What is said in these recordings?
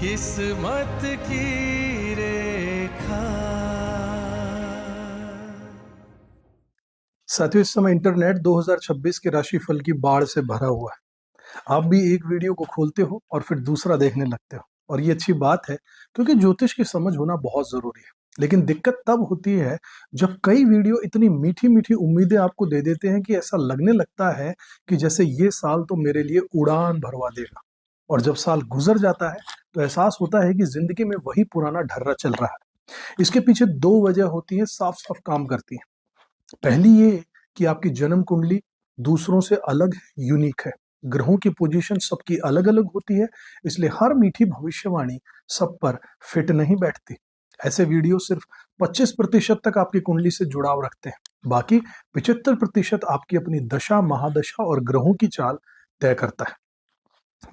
किस्मत की रेखा। साथियों, इस समय इंटरनेट 2026 के राशिफल की बाढ़ से भरा हुआ है। आप भी एक वीडियो को खोलते हो और फिर दूसरा देखने लगते हो, और ये अच्छी बात है क्योंकि ज्योतिष की समझ होना बहुत जरूरी है। लेकिन दिक्कत तब होती है जब कई वीडियो इतनी मीठी मीठी उम्मीदें आपको दे देते हैं कि ऐसा लगने लगता है कि जैसे ये साल तो मेरे लिए उड़ान भरवा देगा, और जब साल गुजर जाता है तो एहसास होता है कि जिंदगी में वही पुराना ढर्रा चल रहा है। इसके पीछे दो वजह होती है, साफ साफ काम करती है। पहली ये कि आपकी जन्म कुंडली दूसरों से अलग है, यूनिक है। ग्रहों की पोजीशन सबकी अलग अलग होती है, इसलिए हर मीठी भविष्यवाणी सब पर फिट नहीं बैठती। ऐसे वीडियो सिर्फ 25% तक आपकी कुंडली से जुड़ाव रखते हैं, बाकी 75% आपकी अपनी दशा, महादशा और ग्रहों की चाल तय करता है।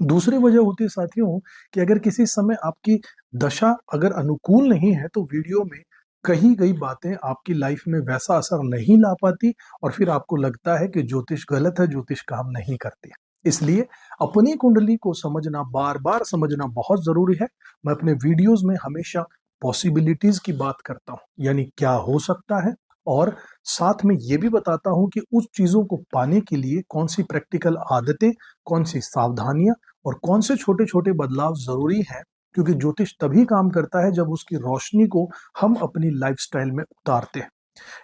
दूसरी वजह होती है साथियों कि अगर किसी समय आपकी दशा अगर अनुकूल नहीं है तो वीडियो में कही गई बातें आपकी लाइफ में वैसा असर नहीं ला पाती, और फिर आपको लगता है कि ज्योतिष गलत है, ज्योतिष काम नहीं करती है। इसलिए अपनी कुंडली को समझना, बार बार समझना बहुत जरूरी है। मैं अपने वीडियोस में हमेशा पॉसिबिलिटीज की बात करता हूँ, यानी क्या हो सकता है, और साथ में ये भी बताता हूँ कि उस चीजों को पाने के लिए कौन सी प्रैक्टिकल आदतें, कौन सी सावधानियां और कौन से छोटे छोटे बदलाव जरूरी हैं, क्योंकि ज्योतिष तभी काम करता है जब उसकी रोशनी को हम अपनी लाइफस्टाइल में उतारते हैं।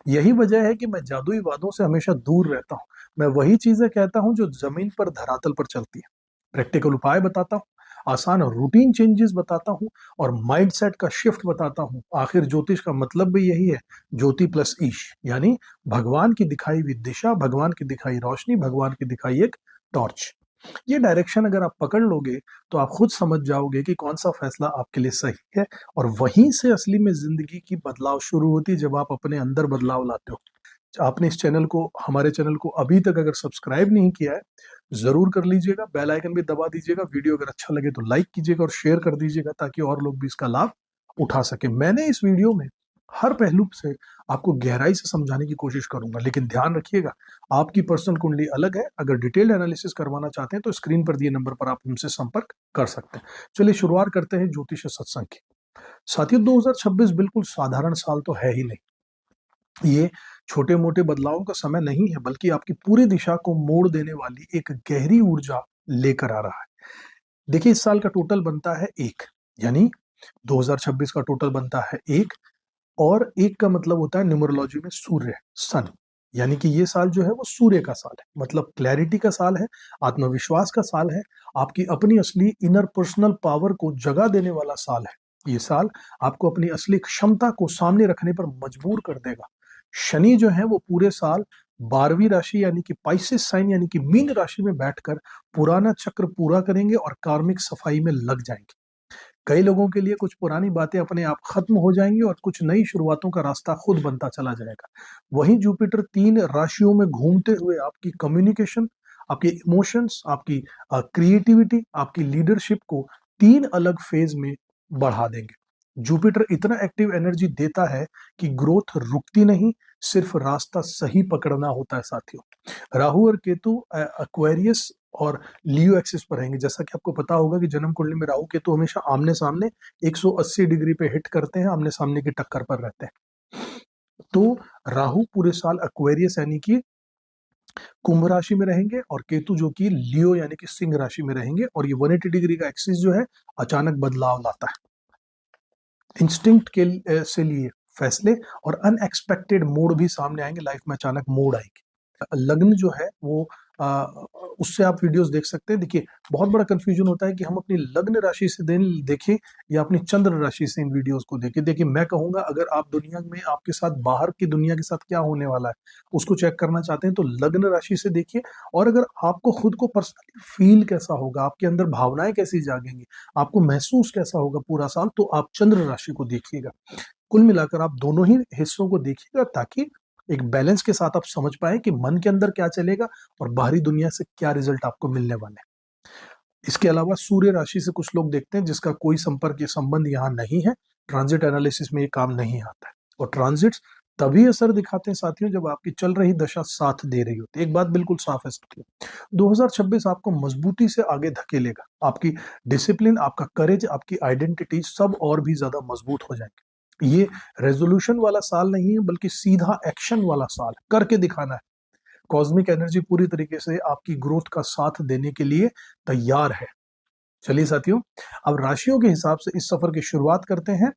यही वजह है कि मैं जादुई वादों से हमेशा दूर रहता हूँ। मैं वही चीजें कहता हूँ जो जमीन पर, धरातल पर चलती है। प्रैक्टिकल उपाय बताता हूँ, आसान रूटीन चेंजेस बताता हूँ, और माइंडसेट का शिफ्ट बताता हूँ। आखिर ज्योतिष का मतलब भी यही है, ज्योति प्लस ईश, यानी भगवान की दिखाई हुई दिशा, भगवान की दिखाई रोशनी, भगवान की दिखाई एक टॉर्च। ये डायरेक्शन अगर आप पकड़ लोगे तो आप खुद समझ जाओगे कि कौन सा फैसला आपके लिए सही है, और वहीं से असली में जिंदगी की बदलाव शुरू होती है, जब आप अपने अंदर बदलाव लाते हो। आपने इस चैनल को, हमारे चैनल को अभी तक अगर सब्सक्राइब नहीं किया है, जरूर कर लीजिएगा। बेल आइकन भी दबा दीजिएगा। वीडियो अगर अच्छा लगे तो लाइक कीजिएगा और शेयर कर दीजिएगा, ताकि और लोग भी इसका लाभ उठा सके। मैंने इस वीडियो में हर पहलू से आपको गहराई से समझाने की कोशिश करूंगा, लेकिन ध्यान रखिएगा, आपकी पर्सनल कुंडली अलग है। अगर डिटेल्ड एनालिसिस करवाना चाहते हैं तो स्क्रीन पर दिए नंबर पर आप हमसे संपर्क कर सकते हैं। चलिए शुरुआत करते हैं ज्योतिष सत्संग की। साथियों, 2026 बिल्कुल साधारण साल तो है ही नहीं। ये छोटे मोटे बदलावों का समय नहीं है, बल्कि आपकी पूरी दिशा को मोड़ देने वाली एक गहरी ऊर्जा लेकर आ रहा है। देखिए, इस साल का टोटल बनता है एक, यानी 2026 का टोटल बनता है एक, और एक का मतलब होता है न्यूमरोलॉजी में सूर्य, सन। यानी कि ये साल जो है वो सूर्य का साल है, मतलब क्लैरिटी का साल है, आत्मविश्वास का साल है, आपकी अपनी असली इनर पर्सनल पावर को जगा देने वाला साल है। ये साल आपको अपनी असली क्षमता को सामने रखने पर मजबूर कर देगा। शनि जो है वो पूरे साल 12वीं राशि यानी कि पाइसेस साइन यानी कि मीन राशि में बैठकर पुराना चक्र पूरा करेंगे और कार्मिक सफाई में लग जाएंगे। कई लोगों के लिए कुछ पुरानी बातें अपने आप खत्म हो जाएंगी और कुछ नई शुरुआतों का रास्ता खुद बनता चला जाएगा। वहीं जुपिटर 3 राशियों में घूमते हुए आपकी कम्युनिकेशन, आपके इमोशंस, आपकी क्रिएटिविटी, आपकी लीडरशिप को 3 अलग फेज में बढ़ा देंगे। जुपिटर इतना एक्टिव एनर्जी देता है कि ग्रोथ रुकती नहीं, सिर्फ रास्ता सही पकड़ना होता है साथियों। राहु और केतु एक्वेरियस और लियो एक्सिस पर रहेंगे। जैसा कि आपको पता होगा कि जन्म कुंडली में राहु केतु हमेशा आमने सामने 180 डिग्री पे हिट करते हैं, आमने सामने की टक्कर पर रहते हैं। तो राहु पूरे साल एक्वेरियस यानी कि कुंभ राशि में रहेंगे, और केतु जो कि लियो यानी कि सिंह राशि में रहेंगे, और ये 180 डिग्री का एक्सिस जो है अचानक बदलाव लाता है। इंस्टिंक्ट के से लिए फैसले और अनएक्सपेक्टेड मोड भी सामने आएंगे, लाइफ में अचानक मोड आएंगे। लग्न जो है वो उससे आप वीडियोस देख सकते हैं। देखिए, बहुत बड़ा कंफ्यूजन होता है कि हम अपनी लग्न राशि से देखें या अपनी चंद्र राशि से इन वीडियोस को देखें। देखिए, मैं कहूंगा अगर आप दुनिया में आपके साथ बाहर की दुनिया के साथ क्या होने वाला है उसको चेक करना चाहते हैं तो लग्न राशि से देखिए। और अगर आपको खुद को पर्सनली फील कैसा होगा, आपके अंदर भावनाएं कैसी जागेंगी, आपको महसूस कैसा होगा पूरा साल, तो आप चंद्र राशि को देखिएगा। कुल मिलाकर आप दोनों ही हिस्सों को देखिएगा, ताकि एक बैलेंस के साथ आप समझ पाए कि मन के अंदर क्या चलेगा और बाहरी दुनिया से क्या रिजल्ट आपको मिलने वाले हैं। इसके अलावा सूर्य राशि से कुछ लोग देखते हैं जिसका कोई संपर्क या संबंध यहाँ नहीं है। ट्रांजिट एनालिसिस में ये काम नहीं आता है, और ट्रांजिट्स तभी असर दिखाते हैं साथियों जब आपकी चल रही दशा साथ दे रही होती है। एक बात बिल्कुल साफ है साथियों, 2026 आपको मजबूती से आगे धकेलेगा। आपकी डिसिप्लिन, आपका करेज, आपकी आइडेंटिटी सब और भी ज्यादा मजबूत हो जाएंगे। ये रेजोल्यूशन वाला साल नहीं है, बल्कि सीधा एक्शन वाला साल है, करके दिखाना है। कॉस्मिक एनर्जी पूरी तरीके से आपकी ग्रोथ का साथ देने के लिए तैयार है। चलिए साथियों, अब राशियों के हिसाब से इस सफर की शुरुआत करते हैं।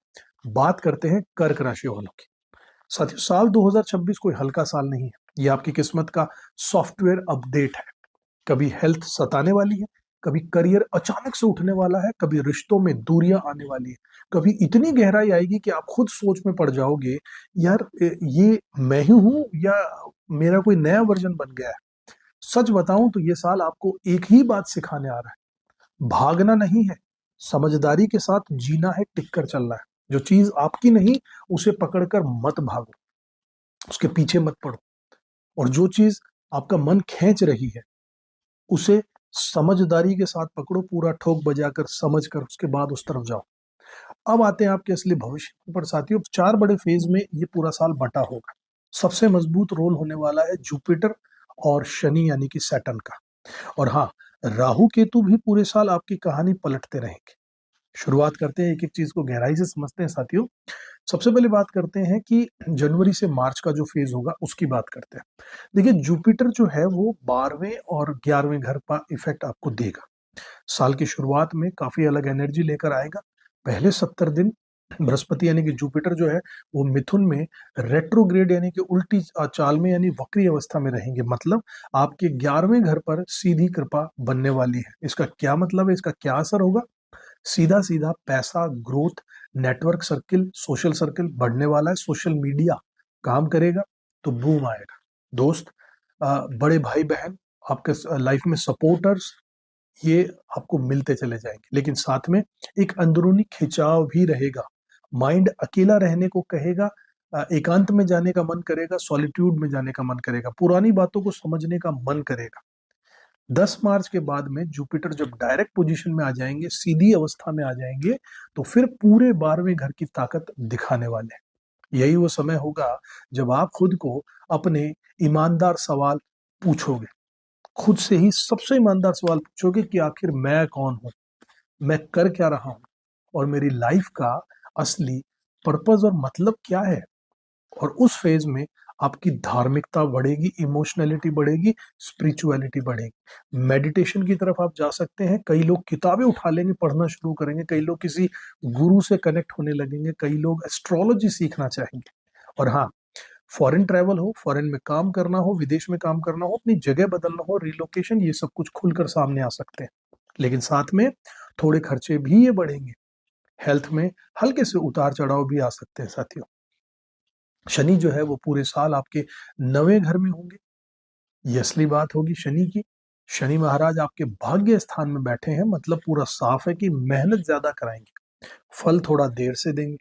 बात करते हैं कर्क राशि वालों की। साथियों, साल 2026 कोई हल्का साल नहीं है। ये आपकी किस्मत का सॉफ्टवेयर अपडेट है। कभी हेल्थ सताने वाली है, कभी करियर अचानक से उठने वाला है, कभी रिश्तों में दूरियां आने वाली है, कभी इतनी गहराई आएगी कि आप खुद सोच में पड़ जाओगे, यार ये मैं ही हूं या मेरा कोई नया वर्जन बन गया है। सच बताऊं तो ये साल आपको एक ही बात सिखाने आ रहा है, भागना नहीं है, समझदारी के साथ जीना है, टिक कर चलना है। जो चीज आपकी नहीं, उसे पकड़कर मत भागो, उसके पीछे मत पड़ो। और जो चीज आपका मन खींच रही है, उसे समझदारी के साथ पकड़ो, पूरा ठोक बजाकर समझ कर उसके बाद उस तरफ जाओ। अब आते हैं आपके असली भविष्य पर साथियों। 4 बड़े फेज में ये पूरा साल बटा होगा। सबसे मजबूत रोल होने वाला है जुपिटर और शनि यानी कि सैटर्न का। और हाँ, राहु केतु भी पूरे साल आपकी कहानी पलटते रहेंगे। शुरुआत करते हैं, एक एक चीज को गहराई से समझते हैं साथियों। सबसे पहले बात करते हैं कि जनवरी से मार्च का जो फेज होगा उसकी बात करते हैं। देखिए, जुपिटर जो है वो 12वें और 11वें घर का इफेक्ट आपको देगा। साल की शुरुआत में काफी अलग एनर्जी लेकर आएगा। पहले 70 दिन बृहस्पति यानी कि जुपिटर जो है वो मिथुन में रेट्रोग्रेड यानी कि उल्टी चाल में यानी वक्री अवस्था में रहेंगे। मतलब आपके 11वें घर पर सीधी कृपा बनने वाली है। इसका क्या मतलब है, इसका क्या असर होगा? सीधा सीधा पैसा, growth, network circle, social circle बढ़ने वाला है। सोशल मीडिया काम करेगा तो बूम आएगा। दोस्त, बड़े भाई बहन, आपके लाइफ में सपोर्टर्स, ये आपको मिलते चले जाएंगे। लेकिन साथ में एक अंदरूनी खिंचाव भी रहेगा। माइंड अकेला रहने को कहेगा, एकांत में जाने का मन करेगा, सॉलिट्यूड में जाने का मन करेगा, पुरानी बातों को समझने का मन करेगा। 10 मार्च के बाद में जुपिटर जब डायरेक्ट पोजीशन में आ जाएंगे, सीधी अवस्था में आ जाएंगे, तो फिर पूरे 12वें घर की ताकत दिखाने वाले हैं। यही वो समय होगा जब आप खुद को अपने ईमानदार सवाल पूछोगे। खुद से ही सबसे ईमानदार सवाल पूछोगे कि आखिर मैं कौन हूं, मैं कर क्या रहा हूं, और मेरी लाइफ का असली पर्पस और मतलब क्या है। और उस फेज में आपकी धार्मिकता बढ़ेगी, इमोशनलिटी बढ़ेगी, स्पिरिचुअलिटी बढ़ेगी। मेडिटेशन की तरफ आप जा सकते हैं। कई लोग किताबें उठा लेंगे, पढ़ना शुरू करेंगे, कई लोग किसी गुरु से कनेक्ट होने लगेंगे, कई लोग एस्ट्रोलॉजी सीखना चाहेंगे। और हाँ, फॉरेन ट्रैवल हो, फॉरेन में काम करना हो, विदेश में काम करना हो, अपनी जगह बदलना हो, रिलोकेशन, ये सब कुछ खुलकर सामने आ सकते हैं। लेकिन साथ में थोड़े खर्चे भी ये बढ़ेंगे। हेल्थ में हल्के से उतार चढ़ाव भी आ सकते हैं साथियों। शनि जो है वो पूरे साल आपके 9वें घर में होंगे। ये असली बात होगी शनि की। शनि महाराज आपके भाग्य स्थान में बैठे हैं, मतलब पूरा साफ है कि मेहनत ज्यादा कराएंगे, फल थोड़ा देर से देंगे,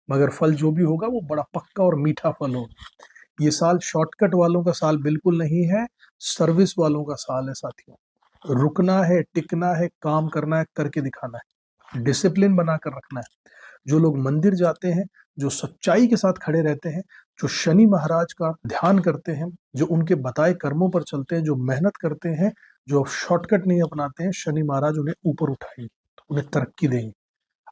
मगर फल जो भी होगा वो बड़ा पक्का और मीठा फल होगा। ये साल शॉर्टकट वालों का साल बिल्कुल नहीं है, सर्विस वालों का साल है साथियों। रुकना है, टिकना है, काम करना है, करके दिखाना है, डिसिप्लिन बनाकर रखना है। जो लोग मंदिर जाते हैं, जो सच्चाई के साथ खड़े रहते हैं, जो शनि महाराज का ध्यान करते हैं, जो उनके बताए कर्मों पर चलते हैं, जो मेहनत करते हैं, जो शॉर्टकट नहीं अपनाते हैं, शनि महाराज उन्हें ऊपर उठाएंगे, उन्हें तरक्की देंगे।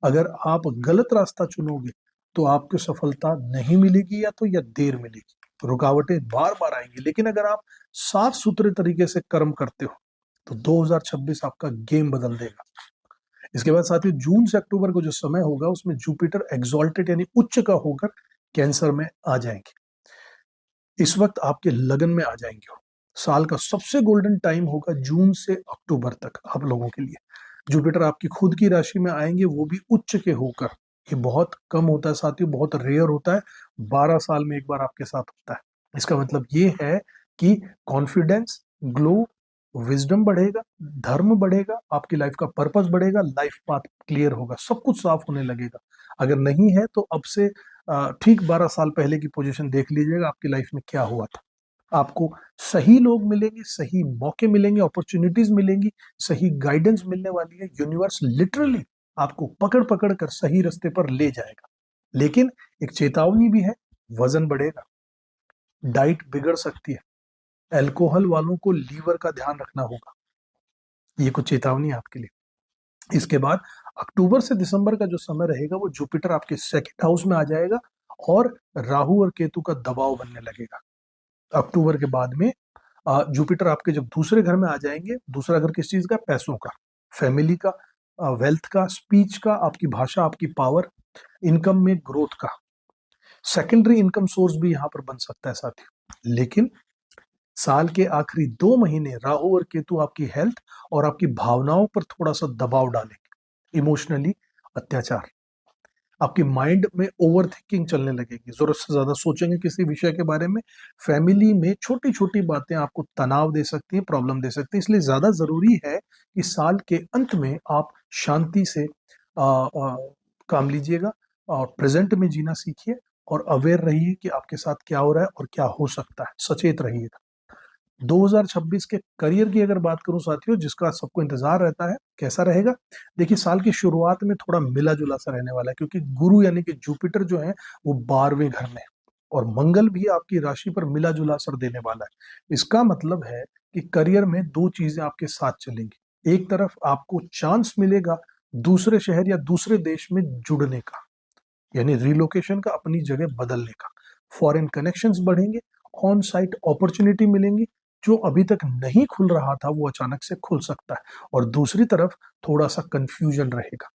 अगर आप गलत रास्ता चुनोगे तो आपको सफलता नहीं मिलेगी, या तो या देर मिलेगी, रुकावटें बार बार आएंगी। लेकिन अगर आप साफ सुथरे तरीके से कर्म करते हो तो 2026 आपका गेम बदल देगा। इसके बाद साथियों, जून से अक्टूबर को जो समय होगा उसमें जुपिटर एग्जॉल्टेड यानी उच्च का होकर कैंसर में आ जाएंगे। इस वक्त आपके लगन में आ जाएंगे। साल का सबसे गोल्डन टाइम होगा जून से अक्टूबर तक आप लोगों के लिए। जुपिटर आपकी खुद की राशि में आएंगे, वो भी उच्च के होकर। ये बहुत कम होता है साथियों, बहुत रेयर होता है, 12 साल में एक बार आपके साथ होता है। इसका मतलब ये है कि कॉन्फिडेंस, ग्लो, विजडम बढ़ेगा, धर्म बढ़ेगा, आपकी लाइफ का पर्पस बढ़ेगा, लाइफ पाथ क्लियर होगा, सब कुछ साफ होने लगेगा। अगर नहीं है तो अब से ठीक 12 साल पहले की पोजीशन देख लीजिएगा, आपकी लाइफ में क्या हुआ था। आपको सही लोग मिलेंगे, सही मौके मिलेंगे, अपॉर्चुनिटीज मिलेंगी, सही गाइडेंस मिलने वाली है। यूनिवर्स लिटरली आपको पकड़ पकड़ कर सही रास्ते पर ले जाएगा। लेकिन एक चेतावनी भी है, वजन बढ़ेगा, डाइट बिगड़ सकती है, अल्कोहल वालों को लीवर का ध्यान रखना होगा। ये कुछ चेतावनी है आपके लिए। इसके बाद अक्टूबर से दिसंबर का जो समय रहेगा वो जुपिटर आपके सेकंड हाउस में आ जाएगा और राहु और केतु का दबाव बनने लगेगा। अक्टूबर के बाद में जुपिटर आपके जब दूसरे घर में आ जाएंगे, दूसरा घर किस चीज का, पैसों का, फैमिली का, वेल्थ का, स्पीच का, आपकी भाषा, आपकी पावर, इनकम में ग्रोथ का, सेकेंडरी इनकम सोर्स भी यहां पर बन सकता है साथियों। लेकिन साल के आखिरी 2 महीने राहु और केतु आपकी हेल्थ और आपकी भावनाओं पर थोड़ा सा दबाव डालेंगे, इमोशनली अत्याचार, आपकी माइंड में ओवर थिंकिंग चलने लगेगी, जरूरत से ज्यादा सोचेंगे किसी विषय के बारे में, फैमिली में छोटी छोटी बातें आपको तनाव दे सकती हैं, प्रॉब्लम दे सकती हैं। इसलिए ज्यादा जरूरी है कि साल के अंत में आप शांति से काम लीजिएगा और प्रेजेंट में जीना सीखिए और अवेयर रहिए कि आपके साथ क्या हो रहा है और क्या हो सकता है, सचेत रहिएगा। 2026 के करियर की अगर बात करूं साथियों, जिसका सबको इंतजार रहता है, कैसा रहेगा? देखिए, साल की शुरुआत में थोड़ा मिला जुला सा रहने वाला है, क्योंकि गुरु यानी कि जुपिटर जो है वो 12वें घर में है और मंगल भी आपकी राशि पर मिला जुला असर देने वाला है। इसका मतलब है कि करियर में दो चीजें आपके साथ चलेंगी। एक तरफ आपको चांस मिलेगा दूसरे शहर या दूसरे देश में जुड़ने का, यानी रिलोकेशन का, अपनी जगह बदलने का, फॉरेन कनेक्शंस बढ़ेंगे, ऑन साइट अपॉर्चुनिटी मिलेंगी, जो अभी तक नहीं खुल रहा था वो अचानक से खुल सकता है। और दूसरी तरफ थोड़ा सा कंफ्यूजन रहेगा,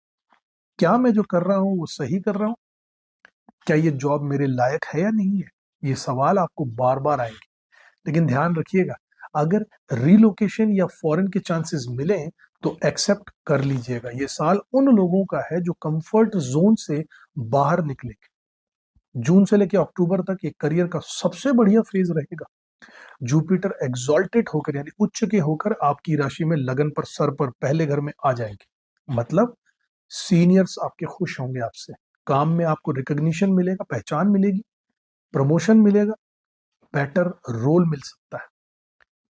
क्या मैं जो कर रहा हूं वो सही कर रहा हूं, क्या ये जॉब मेरे लायक है या नहीं है, ये सवाल आपको बार बार आएंगे। लेकिन ध्यान रखिएगा, अगर रिलोकेशन या फॉरेन के चांसेस मिले तो एक्सेप्ट कर लीजिएगा। ये साल उन लोगों का है जो कंफर्ट जोन से बाहर निकलेंगे। जून से लेकर अक्टूबर तक ये करियर का सबसे बढ़िया फेज रहेगा। जुपिटर एग्जॉल्टेड होकर यानी उच्च के होकर आपकी राशि में लगन पर, सर पर, पहले घर में आ जाएंगे। मतलब सीनियर्स आपके खुश होंगे आपसे, काम में आपको रिकॉग्निशन मिलेगा, पहचान मिलेगी, प्रमोशन मिलेगा, बेटर रोल मिल सकता है,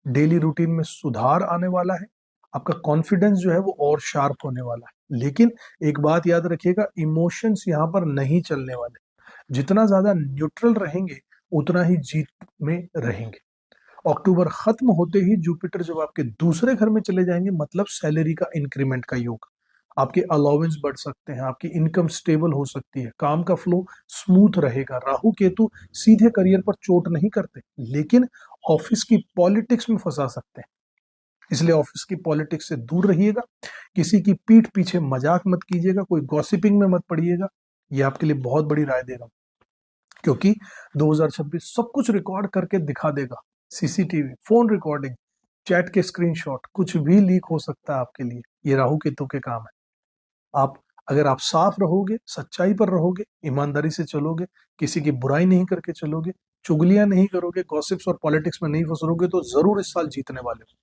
डेली रूटीन में सुधार आने वाला है, आपका कॉन्फिडेंस जो है वो और शार्प होने वाला है। लेकिन एक बात याद रखिएगा, इमोशंस यहां पर नहीं चलने वाले। जितना ज्यादा न्यूट्रल रहेंगे उतना ही जीत में रहेंगे। अक्टूबर खत्म होते ही जुपिटर जब आपके दूसरे घर में चले जाएंगे, मतलब सैलरी का इंक्रीमेंट का योग, आपके अलाउंस बढ़ सकते हैं, आपकी इनकम स्टेबल हो सकती है, काम का फ्लो स्मूथ रहेगा। राहु केतु सीधे करियर पर चोट नहीं करते, लेकिन ऑफिस की पॉलिटिक्स में फंसा सकते हैं। इसलिए ऑफिस की पॉलिटिक्स से दूर रहिएगा, किसी की पीठ पीछे मजाक मत कीजिएगा, कोई गॉसिपिंग में मत पड़िएगा। ये आपके लिए बहुत बड़ी राय दे रहा हूं, क्योंकि 2026 सब कुछ रिकॉर्ड करके दिखा देगा। सीसीटीवी, फोन रिकॉर्डिंग, चैट के स्क्रीनशॉट, कुछ भी लीक हो सकता है आपके लिए। ये राहु केतु के काम है। आप अगर आप साफ रहोगे, सच्चाई पर रहोगे, ईमानदारी से चलोगे, किसी की बुराई नहीं करके चलोगे, चुगलियां नहीं करोगे, गॉसिप्स और पॉलिटिक्स में नहीं फंसोगे, तो जरूर इस साल जीतने वाले हो।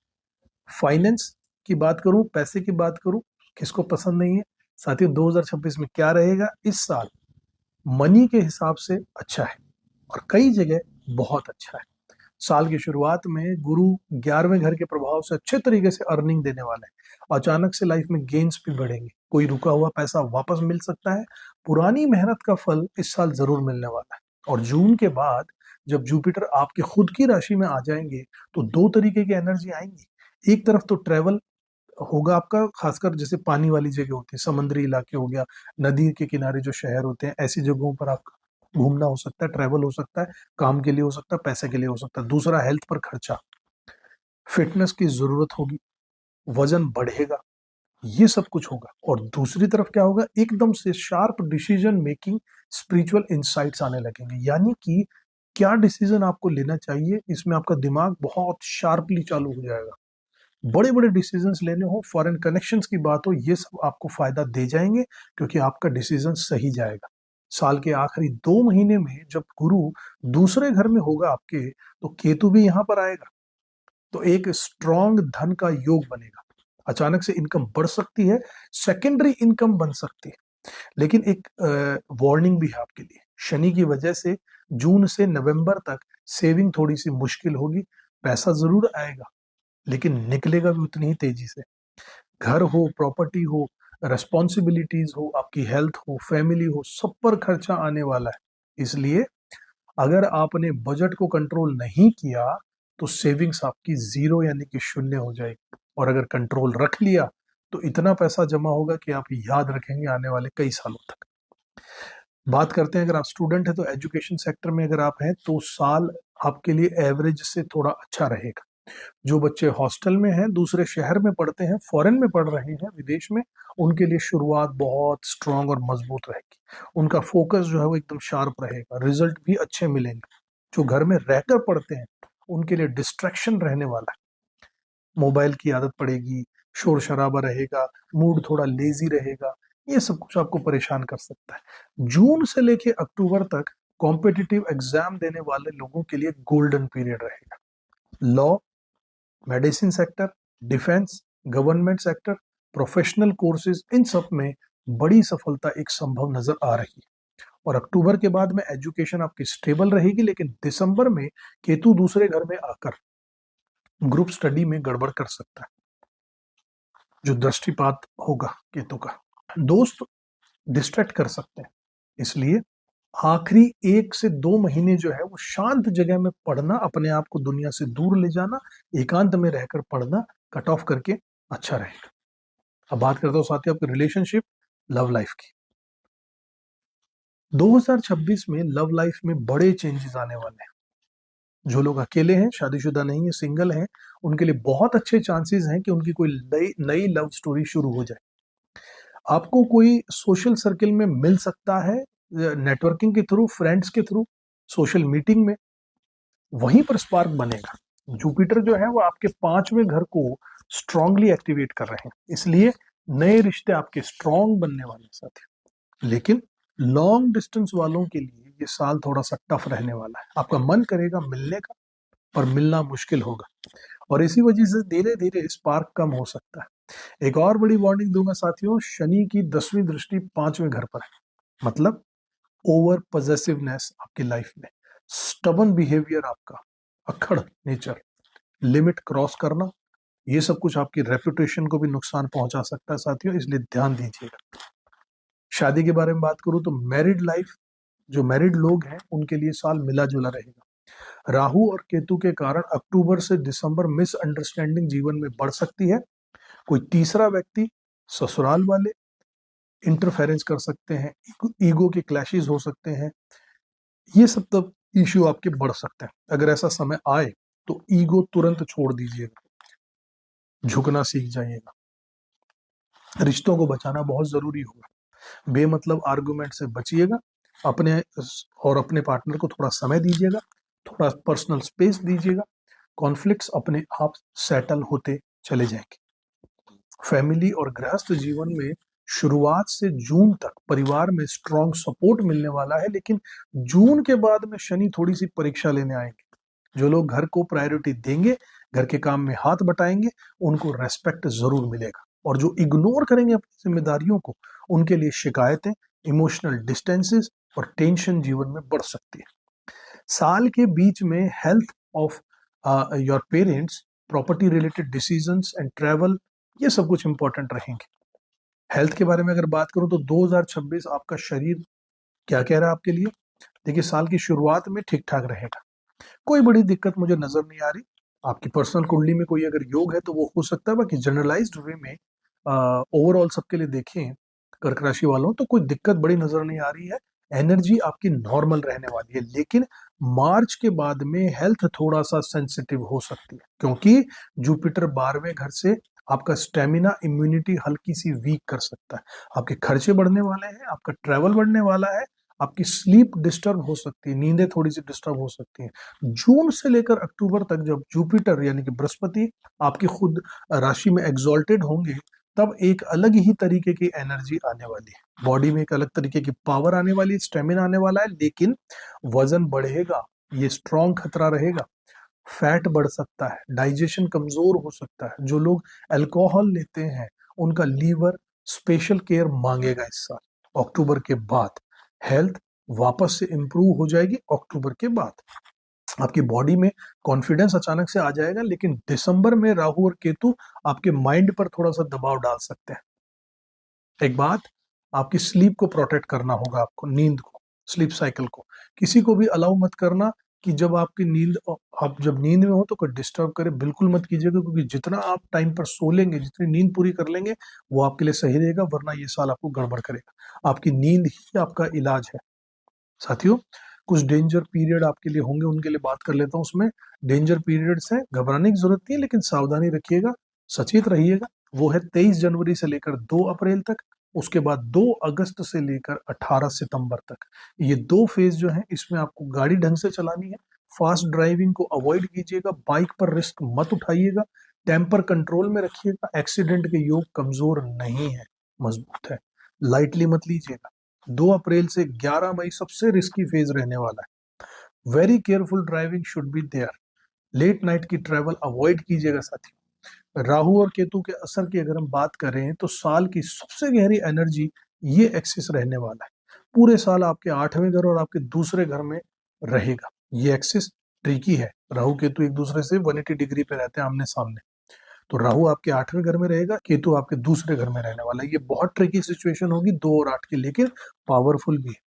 फाइनेंस की बात करूं, पैसे की बात करूं, किसको पसंद नहीं है साथियों? 2026 में क्या रहेगा? इस साल मनी के हिसाब से अच्छा है और कई जगह बहुत अच्छा है। साल की शुरुआत में गुरु 11वें घर के प्रभाव से अच्छे तरीके से अर्निंग देने वाला है। अचानक से लाइफ में गेन्स भी बढ़ेंगे, कोई रुका हुआ पैसा वापस मिल सकता है, पुरानी मेहनत का फल इस साल जरूर मिलने वाला है। और जून के बाद जब जुपिटर आपके खुद की राशि में आ जाएंगे तो दो तरीके की एनर्जी आएंगी। एक तरफ तो ट्रेवल होगा आपका, खासकर जैसे पानी वाली जगह होती है, समुद्री इलाके हो गया, नदी के किनारे जो शहर होते हैं, ऐसी जगहों पर आपका घूमना हो सकता है, ट्रैवल हो सकता है, काम के लिए हो सकता है, पैसे के लिए हो सकता है। दूसरा, हेल्थ पर खर्चा, फिटनेस की जरूरत होगी, वजन बढ़ेगा, ये सब कुछ होगा। और दूसरी तरफ क्या होगा, एकदम से sharp decision making, spiritual insights आने लगेंगे। यानी कि क्या डिसीजन आपको लेना चाहिए, इसमें आपका दिमाग बहुत शार्पली चालू हो जाएगा। बड़े बड़े डिसीजंस लेने हो, फॉरेन कनेक्शंस की बात हो, ये सब आपको फायदा दे जाएंगे, क्योंकि आपका डिसीजन सही जाएगा। साल के आखिरी 2 महीने में जब गुरु दूसरे घर में होगा आपके, तो केतु भी यहां पर आएगा, तो एक स्ट्रॉन्ग धन का योग बनेगा। अचानक से इनकम बढ़ सकती है, सेकेंडरी इनकम बन सकती है। लेकिन एक वार्निंग भी है आपके लिए, शनि की वजह से जून से नवंबर तक सेविंग थोड़ी सी मुश्किल होगी। पैसा जरूर आएगा, लेकिन निकलेगा भी उतनी ही तेजी से। घर हो, प्रॉपर्टी हो, रेस्पॉन्सिबिलिटीज हो, आपकी हेल्थ हो, फैमिली हो, सब पर खर्चा आने वाला है। इसलिए अगर आपने बजट को कंट्रोल नहीं किया तो सेविंग्स आपकी जीरो यानी कि शून्य हो जाएगी, और अगर कंट्रोल रख लिया तो इतना पैसा जमा होगा कि आप याद रखेंगे आने वाले कई सालों तक। बात करते हैं, अगर आप स्टूडेंट हैं तो एजुकेशन सेक्टर में अगर आप हैं तो साल आपके लिए एवरेज से थोड़ा अच्छा रहेगा। जो बच्चे हॉस्टल में हैं, दूसरे शहर में पढ़ते हैं, फॉरेन में पढ़ रहे हैं, विदेश में, उनके लिए शुरुआत बहुत स्ट्रांग और मजबूत रहेगी। उनका फोकस जो है वो एकदम शार्प रहेगा, रिजल्ट भी अच्छे मिलेंगे। जो घर में रहकर पढ़ते हैं उनके लिए डिस्ट्रैक्शन रहने वाला है, मोबाइल की आदत पड़ेगी, शोर शराबा रहेगा, मूड थोड़ा लेजी रहेगा, ये सब कुछ आपको परेशान कर सकता है। जून से लेके अक्टूबर तक कॉम्पिटिटिव एग्जाम देने वाले लोगों के लिए गोल्डन पीरियड रहेगा। Law, medicine sector, defence, government sector, professional courses, इन सब में बड़ी सफलता एक संभव नजर आ रही है। और अक्टूबर के बाद में एजुकेशन आपकी स्टेबल रहेगी, लेकिन दिसंबर में केतु दूसरे घर में आकर ग्रुप स्टडी में गड़बड़ कर सकता है, जो दृष्टिपात होगा केतु का। दोस्त डिस्ट्रैक्ट कर सकते हैं, इसलिए आखिरी 1 से 2 महीने जो है वो शांत जगह में पढ़ना, अपने आप को दुनिया से दूर ले जाना, एकांत में रहकर पढ़ना, कट ऑफ करके अच्छा रहेगा। अब बात करता हूँ साथियों आपके रिलेशनशिप, लव लाइफ की। 2026 में लव लाइफ में बड़े चेंजेस आने वाले हैं। जो लोग अकेले हैं, शादीशुदा नहीं है, सिंगल हैं, उनके लिए बहुत अच्छे चांसेस हैं कि उनकी कोई नई नई लव स्टोरी शुरू हो जाए। आपको कोई सोशल सर्किल में मिल सकता है, नेटवर्किंग के थ्रू, फ्रेंड्स के थ्रू, सोशल मीटिंग में, वहीं पर स्पार्क बनेगा। जुपिटर जो है वो आपके 5वें घर को स्ट्रांगली एक्टिवेट कर रहे हैं, इसलिए नए रिश्ते आपके स्ट्रांग बनने वाले साथी। लेकिन लॉन्ग डिस्टेंस वालों के लिए ये साल थोड़ा सा टफ रहने वाला है। आपका मन करेगा मिलने का, पर मिलना मुश्किल होगा, और इसी वजह से धीरे धीरे स्पार्क कम हो सकता है। एक और बड़ी वार्निंग दूंगा साथियों, शनि की 10वीं दृष्टि 5वें घर पर है, मतलब ओवर पॉजेसिवनेस आपकी लाइफ में, स्टबन बिहेवियर आपका, अक्खड़ नेचर, लिमिट क्रॉस करना, ये सब कुछ आपकी रेपुटेशन को भी नुकसान पहुंचा सकता है साथियों, इसलिए ध्यान दीजिएगा। शादी के बारे में बात करूं तो मैरिड लाइफ, जो मैरिड लोग हैं उनके लिए साल मिला जुला रहेगा। राहु और केतु के कारण अक्टूबर से दिसंबर मिसअंडरस्टैंडिंग जीवन में बढ़ सकती है। कोई तीसरा व्यक्ति, ससुराल वाले इंटरफेरेंस कर सकते हैं, ईगो के क्लैशेस हो सकते हैं, ये सब तब इश्यू आपके बढ़ सकते हैं। अगर ऐसा समय आए तो ईगो तुरंत छोड़ दीजिएगा, झुकना सीख जाइएगा। रिश्तों को बचाना बहुत जरूरी होगा, बेमतलब आर्गुमेंट से बचिएगा, अपने और अपने पार्टनर को थोड़ा समय दीजिएगा, थोड़ा पर्सनल स्पेस दीजिएगा, कॉन्फ्लिक्ट्स अपने आप सेटल होते चले जाएंगे। फैमिली और गृहस्थ जीवन में शुरुआत से जून तक परिवार में स्ट्रॉन्ग सपोर्ट मिलने वाला है, लेकिन जून के बाद में शनि थोड़ी सी परीक्षा लेने आएंगे। जो लोग घर को प्रायोरिटी देंगे, घर के काम में हाथ बटाएंगे, उनको रेस्पेक्ट जरूर मिलेगा, और जो इग्नोर करेंगे अपनी जिम्मेदारियों को, उनके लिए शिकायतें, इमोशनल डिस्टेंसेस और टेंशन जीवन में बढ़ सकती है। साल के बीच में health of your parents, property related decisions and travel, ये सब कुछ इंपॉर्टेंट रहेंगे। हेल्थ के बारे में अगर बात करूं तो 2026 आपका शरीर क्या कह रहा है आपके लिए। देखिए, साल की शुरुआत में ठीक ठाक रहेगा, कोई बड़ी दिक्कत मुझे नजर नहीं आ रही। आपकी पर्सनल कुंडली में कोई अगर योग है तो वो हो सकता है, बाकी जनरलाइज्ड वे में ओवरऑल सबके लिए देखें कर्क राशि वालों तो कोई दिक्कत बड़ी नजर नहीं आ रही है। एनर्जी आपकी नॉर्मल रहने वाली है, लेकिन मार्च के बाद में हेल्थ थोड़ा सा सेंसिटिव हो सकती है, क्योंकि जुपिटर 12वें घर से आपका स्टेमिना, इम्यूनिटी हल्की सी वीक कर सकता है। आपके खर्चे बढ़ने वाले हैं, आपका ट्रैवल बढ़ने वाला है, आपकी स्लीप डिस्टर्ब हो सकती है, नींदें थोड़ी सी डिस्टर्ब हो सकती हैं। जून से लेकर अक्टूबर तक जब जुपिटर यानी कि बृहस्पति आपकी खुद राशि में एग्जॉल्टेड होंगे, तब एक अलग ही तरीके की एनर्जी आने वाली है, बॉडी में एक अलग तरीके की पावर आने वाली है, स्टेमिना आने वाला है, लेकिन वजन बढ़ेगा, ये स्ट्रॉन्ग खतरा रहेगा। फैट बढ़ सकता है, डाइजेशन कमजोर हो सकता है। जो लोग अल्कोहल लेते हैं उनका लीवर स्पेशल केयर मांगेगा इस साल। अक्टूबर के बाद हेल्थ वापस से इंप्रूव हो जाएगी। अक्टूबर के बाद आपकी बॉडी में कॉन्फिडेंस अचानक से आ जाएगा, लेकिन दिसंबर में राहु और केतु आपके माइंड पर थोड़ा सा दबाव डाल सकते हैं। एक बात, आपकी स्लीप को प्रोटेक्ट करना होगा, आपको नींद को, स्लीप साइकिल को। किसी को भी अलाउ मत करना कि जब आपकी नींद, आप जब नींद में हो तो कोई डिस्टर्ब करे, बिल्कुल मत कीजिएगा, क्योंकि जितना आप टाइम पर सो लेंगे, जितनी नींद पूरी कर लेंगे, वो आपके लिए सही रहेगा, वरना ये साल आपको गड़बड़ करेगा। आपकी नींद ही आपका इलाज है साथियों। कुछ डेंजर पीरियड आपके लिए होंगे, उनके लिए बात कर लेता हूँ। उसमें डेंजर पीरियड्स हैं, घबराने की जरूरत नहीं है, लेकिन सावधानी रखिएगा, सचेत रहिएगा। वो है 23 जनवरी से लेकर 2 अप्रैल तक, उसके बाद 2 अगस्त से लेकर 18 सितंबर तक। ये 2 फेज जो है, इसमें आपको गाड़ी ढंग से चलानी है, फास्ट ड्राइविंग को अवॉइड कीजिएगा, बाइक पर रिस्क मत उठाइएगा, टेम्पर कंट्रोल में रखिएगा, एक्सीडेंट के योग कमजोर नहीं है, मजबूत है, लाइटली मत लीजिएगा। 2 अप्रैल से 11 मई सबसे रिस्की फेज रहने वाला है। Very careful driving should be there. Late night की ट्रेवल अवॉइड कीजिएगा साथियों। राहु और केतु के असर की अगर हम बात करें तो साल की सबसे गहरी एनर्जी ये एक्सिस रहने वाला है। पूरे साल आपके 8वें घर और आपके दूसरे घर में रहेगा। ये एक्सिस ट्रिकी है, राहु केतु एक दूसरे से 180 डिग्री पे रहते हैं आमने सामने। तो राहु आपके 8वें घर में रहेगा, केतु आपके दूसरे घर में रहने वाला है। ये बहुत ट्रिकी सिचुएशन होगी 2 और 8 की, लेकिन पावरफुल भी है।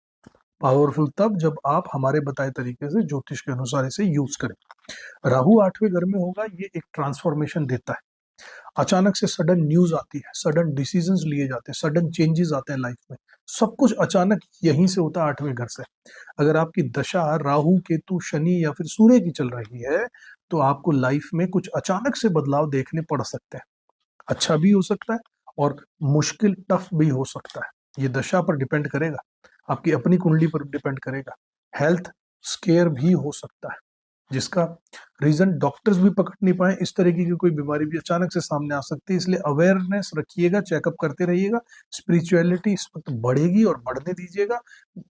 पावरफुल तब जब आप हमारे बताए तरीके से ज्योतिष के अनुसार इसे यूज करें। राहु 8वें घर में होगा, ये एक ट्रांसफॉर्मेशन देता है। अचानक से सडन न्यूज आती है, सडन डिसीजंस लिए जाते हैं, सडन चेंजेस आते हैं लाइफ में। सब कुछ अचानक यहीं से होता है, 8वें घर से। अगर आपकी दशा राहु केतु शनि या फिर सूर्य की चल रही है, तो आपको लाइफ में कुछ अचानक से बदलाव देखने पड़ सकते हैं। अच्छा भी हो सकता है और मुश्किल टफ भी हो सकता है। ये दशा पर डिपेंड करेगा, आपकी अपनी कुंडली पर डिपेंड करेगा। हेल्थ स्केयर भी हो सकता है, जिसका रीजन डॉक्टर्स भी पकड़ नहीं पाए। इस तरीके की कोई बीमारी भी अचानक से सामने आ सकती है, इसलिए अवेयरनेस रखिएगा, चेकअप करते रहिएगा। स्पिरिचुअलिटी इस वक्त बढ़ेगी और बढ़ने दीजिएगा।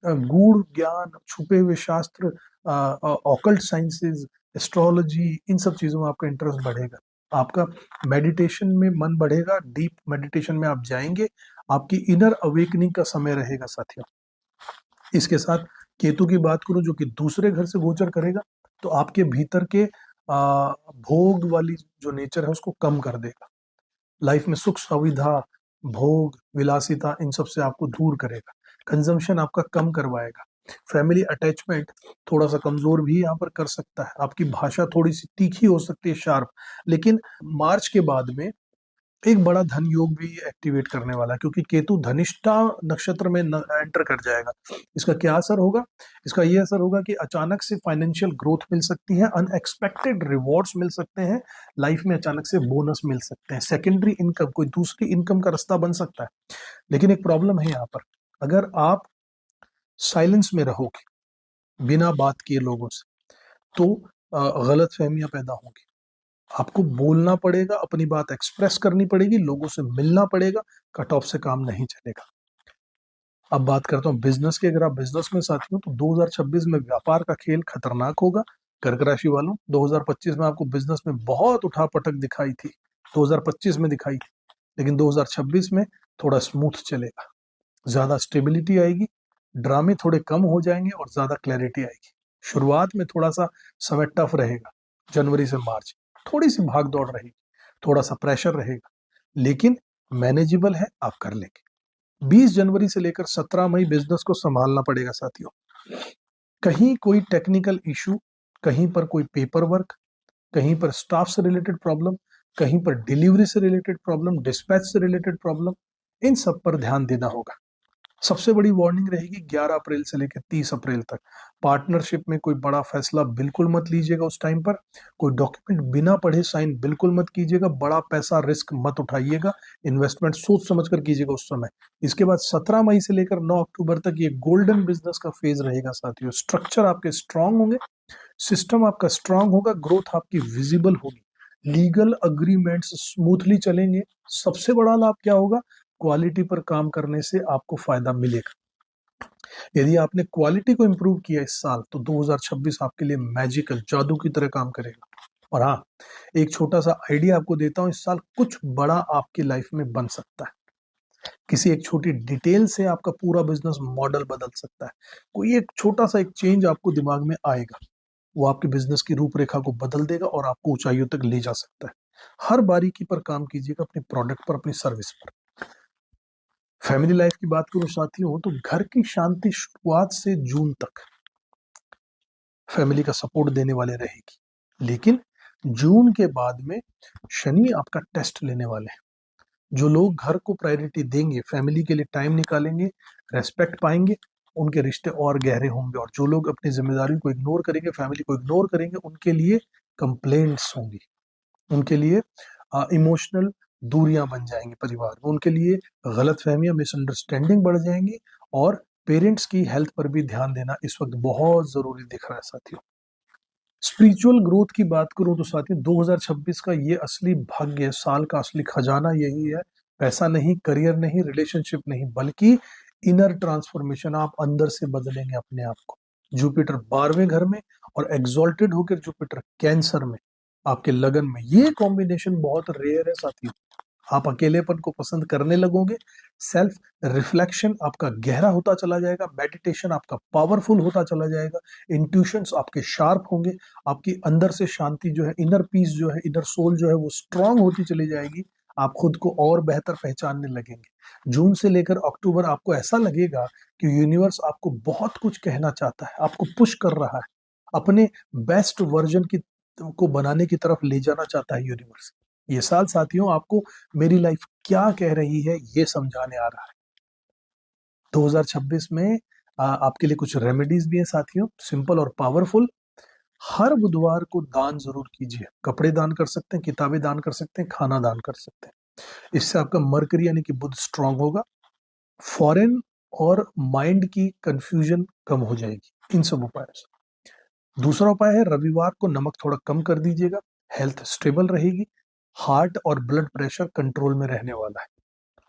गूढ़ ज्ञान, छुपे हुए शास्त्र, ऑकल्ट साइंसेज, एस्ट्रोलॉजी, इन सब चीजों में आपका इंटरेस्ट बढ़ेगा। आपका मेडिटेशन में मन बढ़ेगा, डीप मेडिटेशन में आप जाएंगे। आपकी इनर अवेकनिंग का समय रहेगा साथियों। इसके साथ केतु की बात करूं, जो कि दूसरे घर से गोचर करेगा, तो आपके भीतर के भोग वाली जो नेचर है उसको कम कर देगा। लाइफ में सुख सुविधा, भोग विलासिता, इन सब से आपको दूर करेगा। कंजम्पशन आपका कम करवाएगा। फैमिली अटैचमेंट थोड़ा सा कमजोर भी यहाँ पर कर सकता है। आपकी भाषा थोड़ी सी तीखी हो सकती है, शार्प। लेकिन मार्च के बाद में एक बड़ा धन योग भी एक्टिवेट करने वाला है, क्योंकि केतु धनिष्ठा नक्षत्र में एंटर कर जाएगा। इसका क्या असर होगा? इसका ये असर होगा कि अचानक से फाइनेंशियल ग्रोथ मिल सकती है, अनएक्सपेक्टेड रिवॉर्ड्स मिल सकते हैं, लाइफ में अचानक से बोनस मिल सकते हैं, सेकेंडरी इनकम, कोई दूसरी इनकम का रास्ता बन सकता है। लेकिन एक प्रॉब्लम है यहाँ पर, अगर आप साइलेंस में रहोगे बिना बात किए लोगों से, तो गलत फहमियां पैदा होंगी। आपको बोलना पड़ेगा, अपनी बात एक्सप्रेस करनी पड़ेगी, लोगों से मिलना पड़ेगा। कट ऑफ से काम नहीं चलेगा। अब बात करता हूँ बिजनेस की। अगर आप बिजनेस में साथी हो तो 2026 में व्यापार का खेल खतरनाक होगा। कर्क राशि वालों, 2025 में आपको बिजनेस में बहुत उठापटक दिखाई थी, 2025 में दिखाई थी, लेकिन 2026 में थोड़ा स्मूथ चलेगा, ज्यादा स्टेबिलिटी आएगी, ड्रामे थोड़े कम हो जाएंगे और ज्यादा क्लैरिटी आएगी। शुरुआत में थोड़ा सा समय टफ रहेगा, जनवरी से मार्च थोड़ी सी भाग दौड़ रहेगी, थोड़ा सा प्रेशर रहेगा, लेकिन मैनेजेबल है, आप कर लेंगे। 20 जनवरी से लेकर 17 मई बिजनेस को संभालना पड़ेगा साथियों। कहीं कोई टेक्निकल इशू, कहीं पर कोई पेपर वर्क, कहीं पर स्टाफ से रिलेटेड प्रॉब्लम, कहीं पर डिलीवरी से रिलेटेड प्रॉब्लम, डिस्पैच से रिलेटेड प्रॉब्लम, इन सब पर ध्यान देना होगा। सबसे बड़ी वार्निंग रहेगी 11 अप्रैल से लेकर 30 अप्रैल तक। पार्टनरशिप में कोई बड़ा फैसला बिल्कुल मत लीजिएगा उस टाइम पर। कोई डॉक्यूमेंट बिना पढ़े साइन बिल्कुल मत कीजिएगा। बड़ा पैसा रिस्क मत उठाइएगा। इन्वेस्टमेंट सोच समझ कर कीजिएगा उस समय। इसके बाद 17 मई से लेकर 9 अक्टूबर तक ये गोल्डन बिजनेस का फेज रहेगा साथियों। स्ट्रक्चर आपके स्ट्रांग होंगे, सिस्टम आपका स्ट्रांग होगा, ग्रोथ आपकी विजिबल होगी, लीगल अग्रीमेंट्स स्मूथली चलेंगे। सबसे बड़ा लाभ क्या होगा? क्वालिटी पर काम करने से आपको फायदा मिलेगा। यदि आपने क्वालिटी को इंप्रूव किया इस साल, तो 2026 आपके लिए मैजिकल, जादू की तरह काम करेगा। और हाँ, एक छोटा सा आइडिया आपको देता हूं, इस साल कुछ बड़ा आपकी लाइफ में बन सकता है। किसी एक छोटी डिटेल से आपका पूरा बिजनेस मॉडल बदल सकता है। कोई एक छोटा सा एक चेंज आपको दिमाग में आएगा, वो आपके बिजनेस की रूपरेखा को बदल देगा और आपको ऊंचाइयों तक ले जा सकता है। हर बारीकी पर काम कीजिएगा, अपने प्रोडक्ट पर, अपनी सर्विस पर। फैमिली लाइफ की बात करूं साथियों, तो घर की शांति शुरुआत से जून तक फैमिली का सपोर्ट देने वाले रहेगी। लेकिन जून के बाद में शनि आपका टेस्ट लेने वाले हैं। जो लोग घर को प्रायोरिटी देंगे, फैमिली के लिए टाइम निकालेंगे, रेस्पेक्ट पाएंगे, उनके रिश्ते और गहरे होंगे। और जो लोग अपनी जिम्मेदारी को इग्नोर करेंगे, फैमिली को इग्नोर करेंगे, उनके लिए कंप्लेंट्स होंगी, उनके लिए इमोशनल दूरियां बन जाएंगी परिवार में, उनके लिए गलत फहमियां, मिसअंडरस्टैंडिंग बढ़ जाएंगी। और पेरेंट्स की हेल्थ पर भी ध्यान देना इस वक्त बहुत जरूरी दिख रहा है साथियों। स्पिरिचुअल ग्रोथ की बात करूं तो साथियों, 2026 का ये असली भाग्य, साल का असली खजाना यही है। पैसा नहीं, करियर नहीं, रिलेशनशिप नहीं, बल्कि इनर ट्रांसफॉर्मेशन। आप अंदर से बदलेंगे अपने आप को। जुपिटर 12वें घर में और एग्जॉल्टेड होकर जुपिटर कैंसर में, आपके लगन में। ये कॉम्बिनेशन बहुत रेयर है साथियों। आप अकेलेपन को पसंद करने लगोगे, सेल्फ रिफ्लेक्शन आपका गहरा होता चला जाएगा, मेडिटेशन आपका पावरफुल होता चला जाएगा, इंट्यूशंस आपके शार्प होंगे, आपकी अंदर से शांति जो है, इनर पीस जो है, इनर सोल जो है, वो स्ट्रांग होती चली जाएगी। आप खुद को और बेहतर पहचानने लगेंगे। जून से लेकर अक्टूबर आपको ऐसा लगेगा कि यूनिवर्स आपको बहुत कुछ कहना चाहता है, आपको पुश कर रहा है, अपने बेस्ट वर्जन की को बनाने की तरफ ले जाना चाहता है यूनिवर्स। ये साल साथियों आपको मेरी लाइफ क्या कह रही है ये समझाने आ रहा है। 2026 में आपके लिए कुछ रेमेडीज भी हैं साथियों, सिंपल और पावरफुल। हर बुधवार को दान जरूर कीजिए। कपड़े दान कर सकते हैं, किताबें दान कर सकते हैं, खाना दान कर सकते हैं। इससे आपका मरकरी यानी कि बुध स्ट्रांग होगा। फॉरेन और माइंड की कंफ्यूजन कम हो जाएगी इन सब उपायों से। दूसरा उपाय है, रविवार को नमक थोड़ा कम कर दीजिएगा, हेल्थ स्टेबल रहेगी। हार्ट और ब्लड प्रेशर कंट्रोल में रहने वाला है।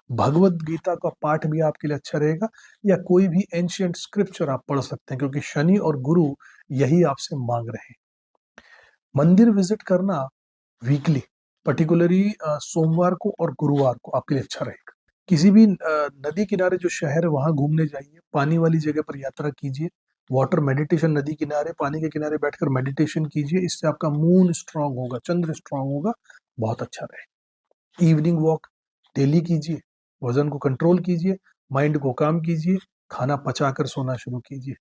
भगवत गीता का पाठ भी आपके लिए अच्छा रहेगा, या कोई भी एंशियंट स्क्रिप्चर आप पढ़ सकते हैं, क्योंकि शनि और गुरु यही आपसे मांग रहे हैं। मंदिर विजिट करना वीकली, पर्टिकुलरली सोमवार को और गुरुवार को आपके लिए अच्छा रहेगा। किसी भी नदी किनारे जो शहर है वहां घूमने जाइए, पानी वाली जगह पर यात्रा कीजिए। वाटर मेडिटेशन, नदी किनारे, पानी के किनारे बैठकर मेडिटेशन कीजिए। इससे आपका मून स्ट्रांग होगा, चंद्र स्ट्रांग होगा, बहुत अच्छा रहेगा। इवनिंग वॉक डेली कीजिए, वजन को कंट्रोल कीजिए, माइंड को काम कीजिए, खाना पचाकर सोना शुरू कीजिए।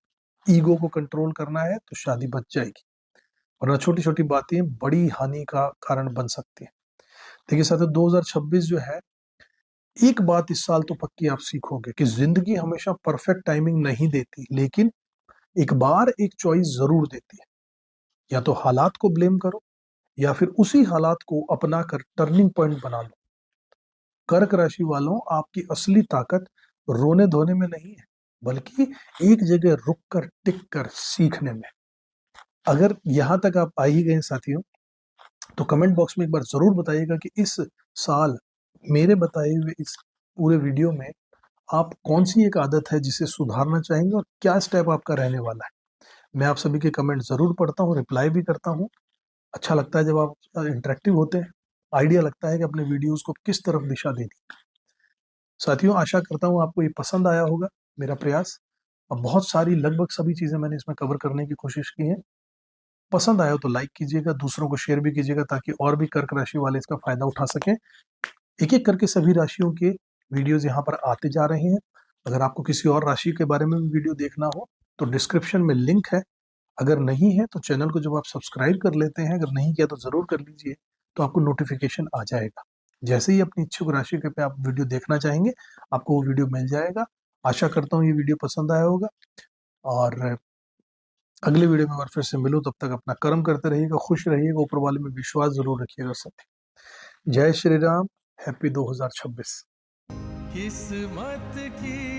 ईगो को कंट्रोल करना है तो शादी बच जाएगी, वरना छोटी छोटी बातें बड़ी हानि का कारण बन सकती है। देखिए साथियों, 2026 जो है, एक बात इस साल तो पक्की आप सीखोगे कि जिंदगी हमेशा परफेक्ट टाइमिंग नहीं देती, लेकिन एक बार एक चॉइस जरूर देती है। या तो हालात को ब्लेम करो, या फिर उसी हालात को अपना कर टर्निंग पॉइंट बना लो। कर्क राशि वालों, आपकी असली ताकत रोने धोने में नहीं है, बल्कि एक जगह रुक कर टिक कर सीखने में। अगर यहां तक आप आ ही गए साथियों, तो कमेंट बॉक्स में एक बार जरूर बताइएगा कि इस साल मेरे बताए हुए इस पूरे वीडियो में आप कौन सी एक आदत है जिसे सुधारना चाहेंगे, और क्या स्टेप आपका रहने वाला है। मैं आप सभी के कमेंट जरूर पढ़ता हूँ, रिप्लाई भी करता हूँ। अच्छा लगता है जब आप इंटरेक्टिव होते हैं, आइडिया लगता है कि अपने वीडियोस को किस तरफ दिशा देनी। साथियों, आशा करता हूँ आपको ये पसंद आया होगा मेरा प्रयास। और बहुत सारी, लगभग सभी चीजें मैंने इसमें कवर करने की कोशिश की है। पसंद आया हो तो लाइक कीजिएगा, दूसरों को शेयर भी कीजिएगा, ताकि और भी कर्क राशि वाले इसका फायदा उठा सकें। एक एक करके सभी राशियों के वीडियोज यहाँ पर आते जा रहे हैं। अगर आपको किसी और राशि के बारे में भी वीडियो देखना हो तो डिस्क्रिप्शन में लिंक है। अगर नहीं है तो चैनल को जब आप सब्सक्राइब कर लेते हैं, अगर नहीं किया तो जरूर कर लीजिए, तो आपको नोटिफिकेशन आ जाएगा। जैसे ही अपनी इच्छुक राशि के पे आप वीडियो देखना चाहेंगे, आपको वो वीडियो मिल जाएगा। आशा करता हूँ ये वीडियो पसंद आया होगा, और अगले वीडियो में फिर से मिलूं। तब तक अपना कर्म करते रहिएगा, खुश रहिएगा, ऊपर वाले में विश्वास जरूर रखिएगा साथी। जय श्री राम, हैप्पी 2026। किस्मत की